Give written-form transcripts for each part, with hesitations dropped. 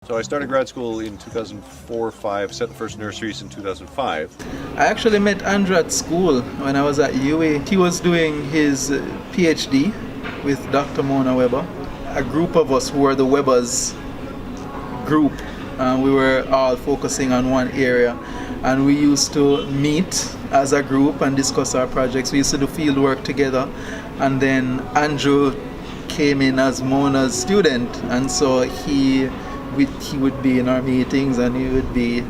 So I started grad school in 2004-5, set the first nurseries in 2005. I actually met Andrew at school when I was at UA. He was doing his PhD with Dr. Mona Weber. A group of us who were the Webers group, we were all focusing on one area, and we used to meet as a group and discuss our projects. We used to do field work together, and then Andrew came in as Mona's student, and so he would be in our meetings, and he would be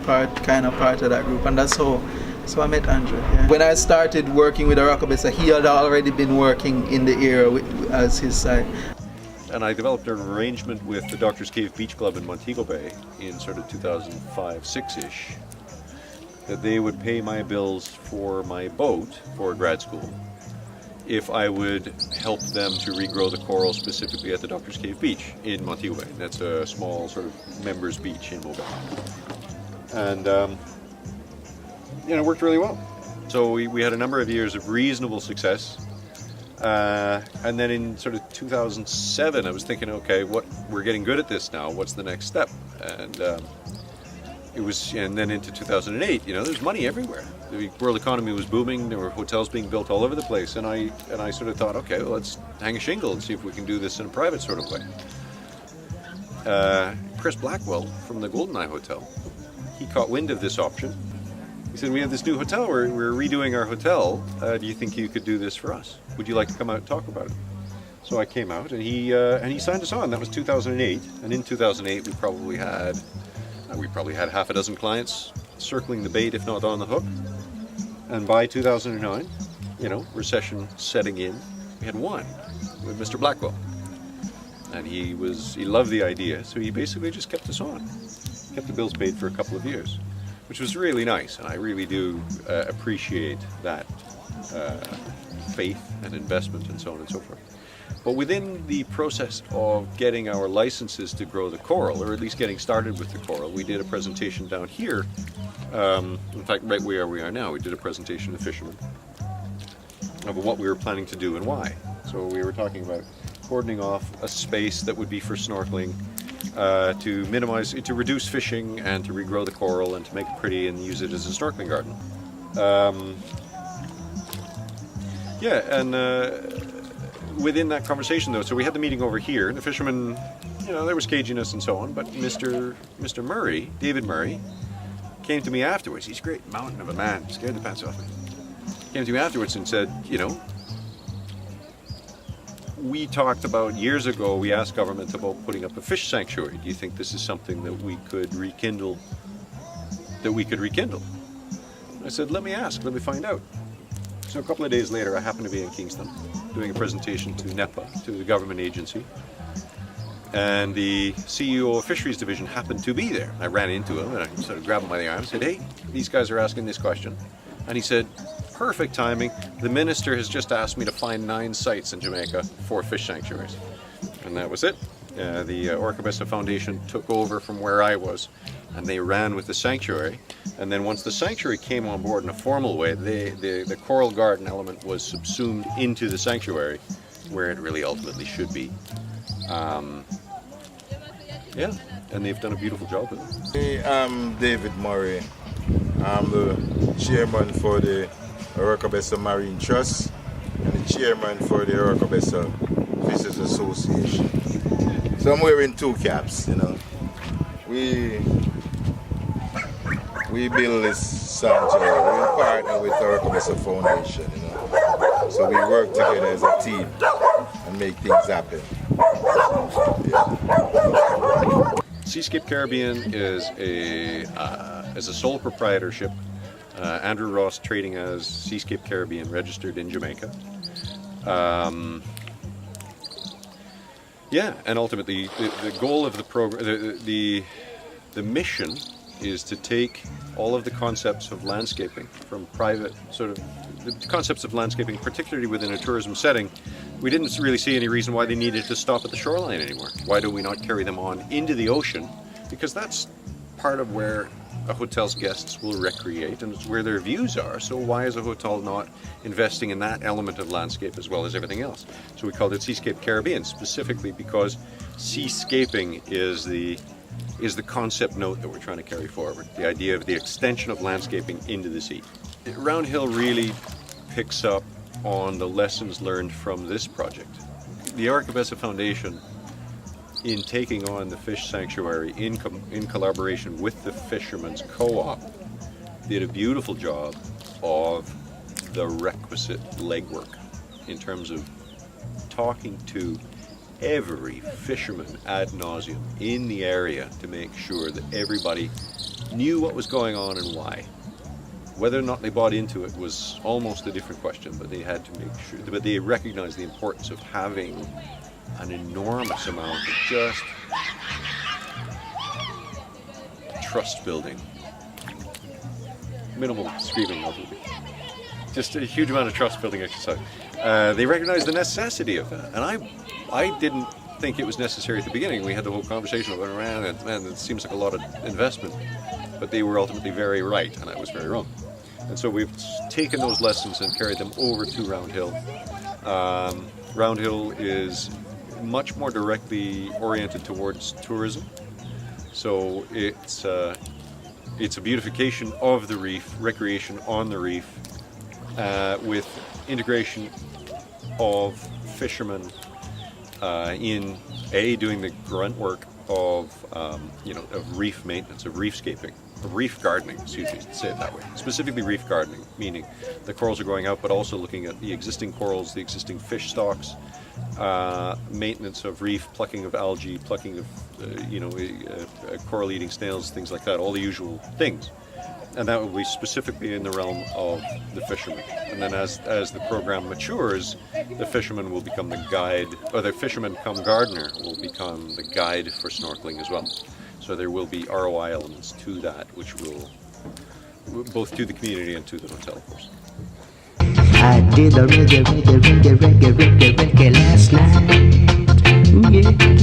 part of that group, and that's how. So I met Andrew. Yeah. When I started working with Oracabessa, he had already been working in the area as his side. And I developed an arrangement with the Doctor's Cave Beach Club in Montego Bay in sort of 2005-6-ish, that they would pay my bills for my boat for grad school if I would help them to regrow the coral specifically at the Doctor's Cave Beach in Montego Bay. That's a small sort of members beach in Moga. And it worked really well. So we had a number of years of reasonable success. And then in sort of 2007, I was thinking, okay, we're getting good at this now. What's the next step? And and then into 2008, there's money everywhere. The world economy was booming. There were hotels being built all over the place, and I sort of thought, okay, well, let's hang a shingle and see if we can do this in a private sort of way. Chris Blackwell from the Goldeneye Hotel, he caught wind of this option. He said, we have this new hotel, we're redoing our hotel, do you think you could do this for us? Would you like to come out and talk about it? So I came out, and he signed us on. That was 2008, and in 2008 we probably had half a dozen clients circling the bait, if not on the hook. And by 2009, recession setting in, we had one with Mr. Blackwell. And he loved the idea, so he basically just kept us on. Kept the bills paid for a couple of years, which was really nice, and I really do appreciate that faith and investment and so on and so forth. But within the process of getting our licenses to grow the coral, or at least getting started with the coral, we did a presentation down here. In fact, right where we are now, we did a presentation to fishermen of what we were planning to do and why. So we were talking about cordoning off a space that would be for snorkeling, to reduce fishing and to regrow the coral and to make it pretty and use it as a snorkeling garden. Within that conversation though, so we had the meeting over here, and the fishermen, there was caginess and so on, but Mr. Murray, David Murray, came to me afterwards. He's a great mountain of a man, scared the pants off me. Came to me afterwards and said, we talked about years ago, we asked government about putting up a fish sanctuary. Do you think this is something that we could rekindle? I said, let me ask, let me find out. So a couple of days later, I happened to be in Kingston doing a presentation to NEPA, to the government agency. And the CEO of Fisheries Division happened to be there. I ran into him and I sort of grabbed him by the arm and said, hey, these guys are asking this question. And he said, perfect timing. The minister has just asked me to find 9 sites in Jamaica for fish sanctuaries. And that was it. The Oracabessa Foundation took over from where I was, and they ran with the sanctuary. And then once the sanctuary came on board in a formal way, the coral garden element was subsumed into the sanctuary, where it really ultimately should be. And they've done a beautiful job with it. I'm David Murray. I'm the chairman for the Oracabessa Marine Trust and the chairman for the Oracabessa Fishers Association. So I'm wearing 2 caps, We build this sanctuary. We partner with the Oracabessa Foundation, So we work together as a team and make things happen. Sea Scape Caribbean is a sole proprietorship. Andrew Ross trading as Sea Scape Caribbean, registered in Jamaica. And ultimately the goal of the program, the mission is to take all of the concepts of landscaping from private, the concepts of landscaping, particularly within a tourism setting. We didn't really see any reason why they needed to stop at the shoreline anymore. Why do we not carry them on into the ocean? Because that's part of where a hotel's guests will recreate, and it's where their views are. So why is a hotel not investing in that element of landscape as well as everything else? So we called it Sea Scape Caribbean, specifically because seascaping is the is the concept note that we're trying to carry forward, the idea of the extension of landscaping into the sea. Round Hill really picks up on the lessons learned from this project. The Oracabessa Foundation, in taking on the fish sanctuary in collaboration with the Fishermen's Co-op, did a beautiful job of the requisite legwork in terms of talking to every fisherman ad nauseum in the area to make sure that everybody knew what was going on and why. Whether or not they bought into it was almost a different question, but they had to make sure, but they recognized the importance of having an enormous amount of just trust building. Minimal screaming, obviously. Just a huge amount of trust building exercise. They recognized the necessity of that, and I didn't think it was necessary at the beginning. We had the whole conversation about, man, it seems like a lot of investment, but they were ultimately very right, and I was very wrong. And so we've taken those lessons and carried them over to Round Hill. Round Hill is much more directly oriented towards tourism, so it's a beautification of the reef, recreation on the reef, with integration of fishermen in doing the grunt work of of reef maintenance, of reefscaping, of reef gardening, excuse me, say it that way. Specifically reef gardening, meaning the corals are going out, but also looking at the existing corals, the existing fish stocks, maintenance of reef, plucking of algae, plucking of coral-eating snails, things like that, all the usual things. And that will be specifically in the realm of the fishermen. And then as the program matures, the fisherman will become the guide, or the fisherman come gardener will become the guide for snorkeling as well. So there will be ROI elements to that, which will, both to the community and to the hotel, of course. I did the reggae last night. Ooh, yeah.